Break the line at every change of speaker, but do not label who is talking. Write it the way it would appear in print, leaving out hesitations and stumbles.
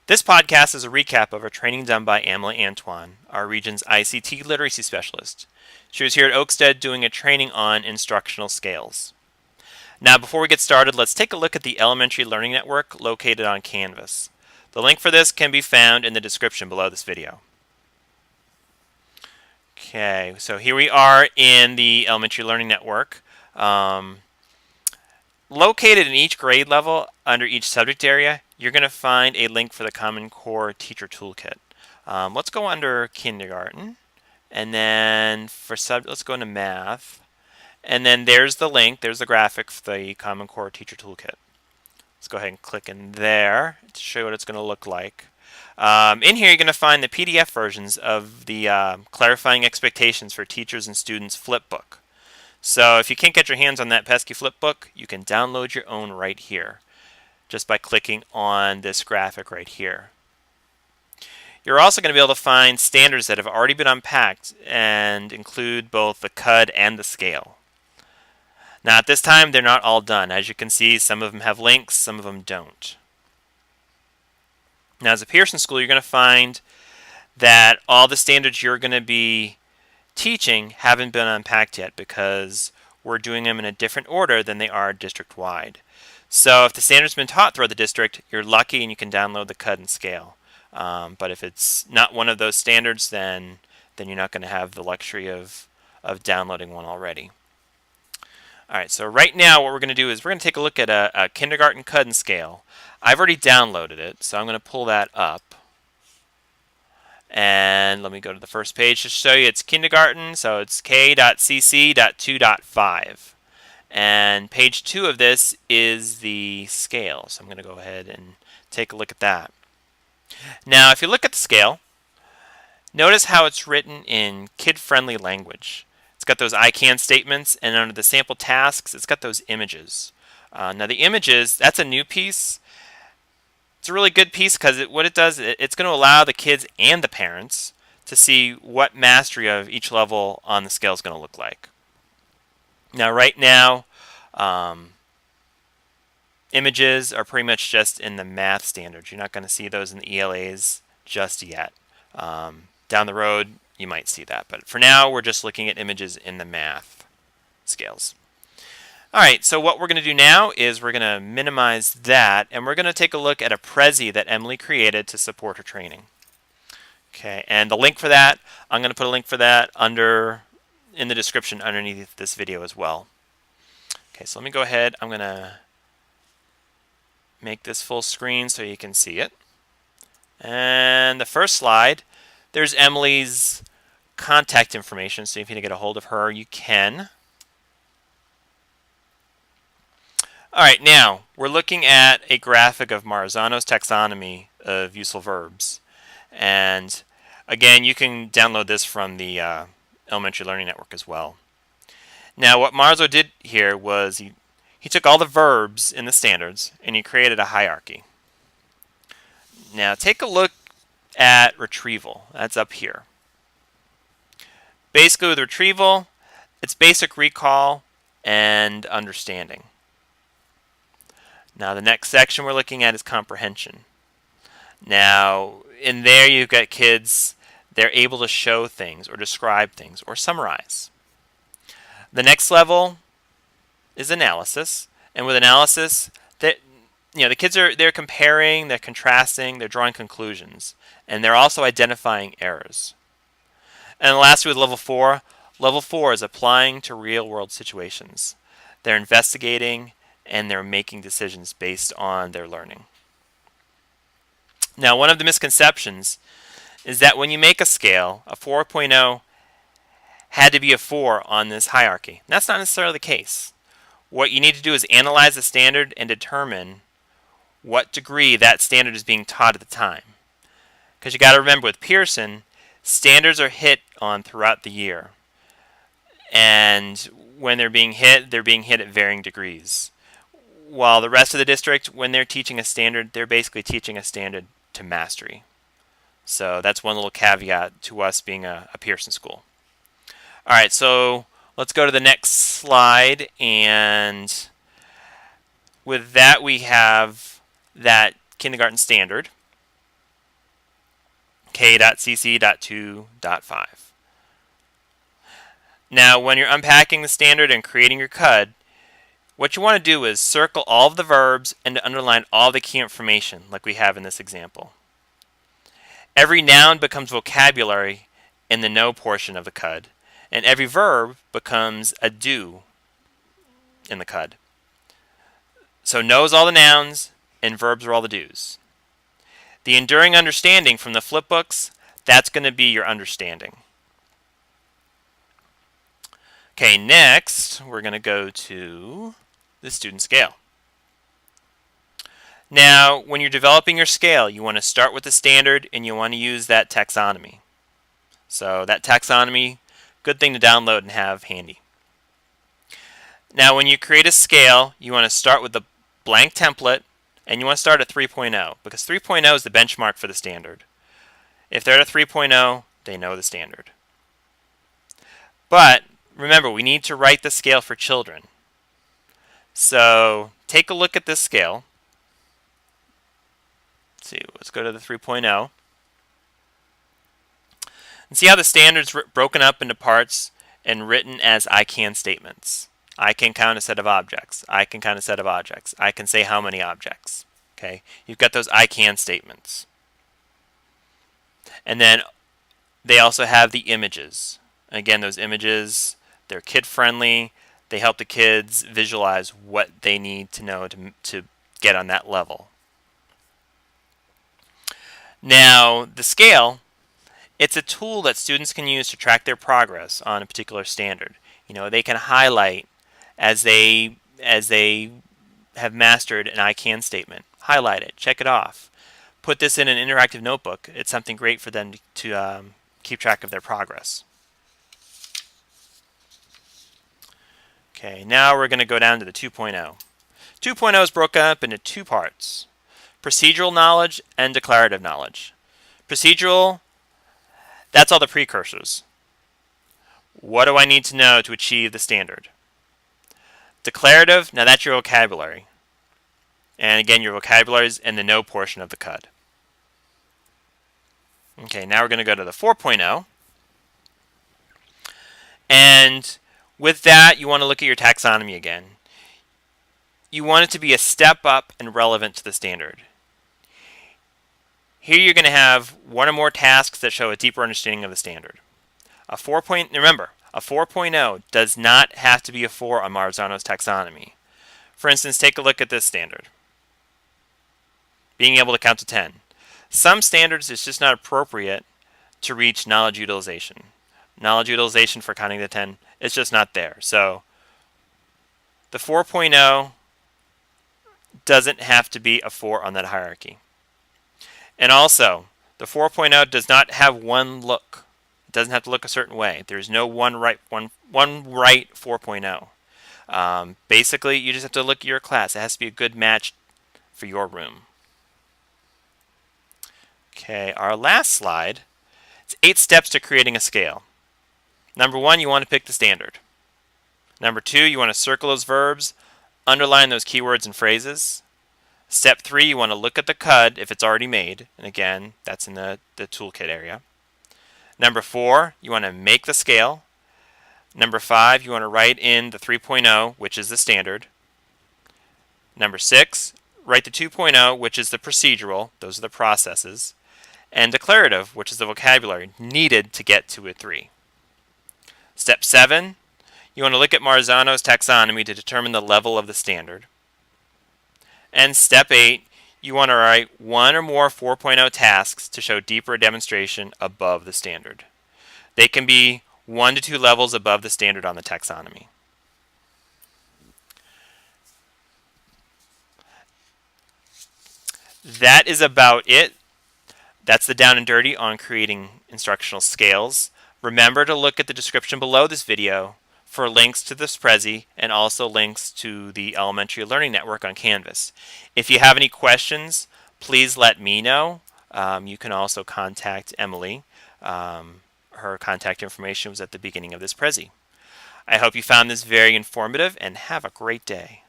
This podcast is a recap of our training done by Emily Antoine, our region's ICT literacy specialist. She was here at Oakstead doing a training on instructional scales. Now, before we get started, let's take a look at the Elementary Learning Network located on Canvas. The link for this can be found in the description below this video. Okay, so here we are in the Elementary Learning Network. Located in each grade level under each subject area, you're going to find a link for the Common Core Teacher Toolkit. Let's go under kindergarten, and then let's go into math, and then there's the link, there's the graphic for the Common Core Teacher Toolkit. Let's go ahead and click in there to show you what it's going to look like. In here you're going to find the PDF versions of the Clarifying Expectations for Teachers and Students flipbook. So if you can't get your hands on that pesky flipbook, you can download your own right here, just by clicking on this graphic right here. You're also going to be able to find standards that have already been unpacked and include both the CUD and the scale. Now at this time, they're not all done. As you can see, some of them have links, some of them don't. Now as a Pearson school, you're going to find that all the standards you're going to be teaching haven't been unpacked yet because we're doing them in a different order than they are district-wide. So if the standard's been taught throughout the district, you're lucky and you can download the CUD and scale. But if it's not one of those standards, then you're not going to have the luxury of downloading one already. Alright, so right now what we're going to do is we're going to take a look at a kindergarten CUD and scale. I've already downloaded it, so I'm going to pull that up. And let me go to the first page to show you it's kindergarten, so it's k.cc.2.5. And page 2 of this is the scale, so I'm going to go ahead and take a look at that. Now, if you look at the scale, notice how it's written in kid-friendly language. It's got those I can statements, and under the sample tasks, it's got those images. Now, the images, that's a new piece. It's a really good piece because what it does, it's going to allow the kids and the parents to see what mastery of each level on the scale is going to look like. Now, right now, images are pretty much just in the math standards. You're not going to see those in the ELAs just yet. Down the road, you might see that. But for now, we're just looking at images in the math scales. Alright, so what we're going to do now is we're going to minimize that, and we're going to take a look at a Prezi that Emily created to support her training. Okay, and the link for that, I'm going to put a link for that in the description underneath this video as well. Okay, so let me go ahead. I'm going to make this full screen so you can see it. And the first slide, there's Emily's contact information, so if you need to get a hold of her, you can. Alright, now we're looking at a graphic of Marzano's taxonomy of useful verbs. And again, you can download this from the Elementary Learning Network as well. Now what Marzo did here was he took all the verbs in the standards and he created a hierarchy. Now take a look at retrieval. That's up here. Basically with retrieval, it's basic recall and understanding. Now the next section we're looking at is comprehension. Now in there you've got kids, they're able to show things or describe things or summarize. The next level is analysis, and with analysis, the kids they're comparing, they're contrasting, they're drawing conclusions, and they're also identifying errors. And lastly with level 4 is applying to real-world situations. They're investigating and they're making decisions based on their learning. Now, one of the misconceptions is that when you make a scale, a 4.0 had to be a 4 on this hierarchy. That's not necessarily the case. What you need to do is analyze the standard and determine what degree that standard is being taught at the time. Because you got to remember with Pearson, standards are hit on throughout the year. And when they're being hit at varying degrees. While the rest of the district, when they're teaching a standard, they're basically teaching a standard to mastery. So that's one little caveat to us being a Pearson school. Alright, so let's go to the next slide, and with that we have that kindergarten standard. K.cc.2.5. Now, when you're unpacking the standard and creating your CUD, what you want to do is circle all of the verbs and to underline all the key information like we have in this example. Every noun becomes vocabulary in the know portion of the CUD, and every verb becomes a do in the CUD. So know is all the nouns and verbs are all the do's. The enduring understanding from the flipbooks, that's going to be your understanding. Okay, next we're going to go to the student scale. Now, when you're developing your scale, you want to start with the standard and you want to use that taxonomy. So that taxonomy, good thing to download and have handy. Now, when you create a scale, you want to start with the blank template and you want to start at 3.0 because 3.0 is the benchmark for the standard. If they're at a 3.0, they know the standard. But remember, we need to write the scale for children. So take a look at this scale. Let's go to the 3.0 and see how the standard's broken up into parts and written as I can statements. I can count a set of objects. I can count a set of objects. I can say how many objects. Okay, you've got those I can statements. And then they also have the images. Again, those images, they're kid friendly. They help the kids visualize what they need to know to get on that level. Now, the scale, it's a tool that students can use to track their progress on a particular standard. You know, they can highlight as they have mastered an I can statement. Highlight it, check it off. Put this in an interactive notebook. It's something great for them to keep track of their progress. Okay, now we're going to go down to the 2.0. 2.0 is broken up into two parts: procedural knowledge and declarative knowledge. Procedural, that's all the precursors. What do I need to know to achieve the standard? Declarative, now that's your vocabulary. And again, your vocabulary is in the know portion of the CUD. Okay, now we're going to go to the 4.0. And with that, you want to look at your taxonomy again. You want it to be a step up and relevant to the standard. Here you're going to have one or more tasks that show a deeper understanding of the standard. Remember, a 4.0 does not have to be a 4 on Marzano's taxonomy. For instance, take a look at this standard. Being able to count to 10. Some standards, it's just not appropriate to reach knowledge utilization. Knowledge utilization for counting to 10, it's just not there. So the 4.0 doesn't have to be a 4 on that hierarchy. And also, the 4.0 does not have one look. It doesn't have to look a certain way. There's no one right 4.0. Basically, you just have to look at your class. It has to be a good match for your room. Okay, our last slide. It's 8 steps to creating a scale. Number 1, you want to pick the standard. Number 2, you want to circle those verbs, underline those keywords and phrases. Step 3, you want to look at the CUD if it's already made. And again, that's in the toolkit area. Number 4, you want to make the scale. Number 5, you want to write in the 3.0, which is the standard. Number 6, write the 2.0, which is the procedural. Those are the processes. And declarative, which is the vocabulary needed to get to a 3. Step 7, you want to look at Marzano's taxonomy to determine the level of the standard. And step 8, you want to write one or more 4.0 tasks to show deeper demonstration above the standard. They can be 1 to 2 levels above the standard on the taxonomy. That is about it. That's the down and dirty on creating instructional scales. Remember to look at the description below this video for links to this Prezi and also links to the Elementary Learning Network on Canvas. If you have any questions, please let me know. You can also contact Emily. Her contact information was at the beginning of this Prezi. I hope you found this very informative and have a great day.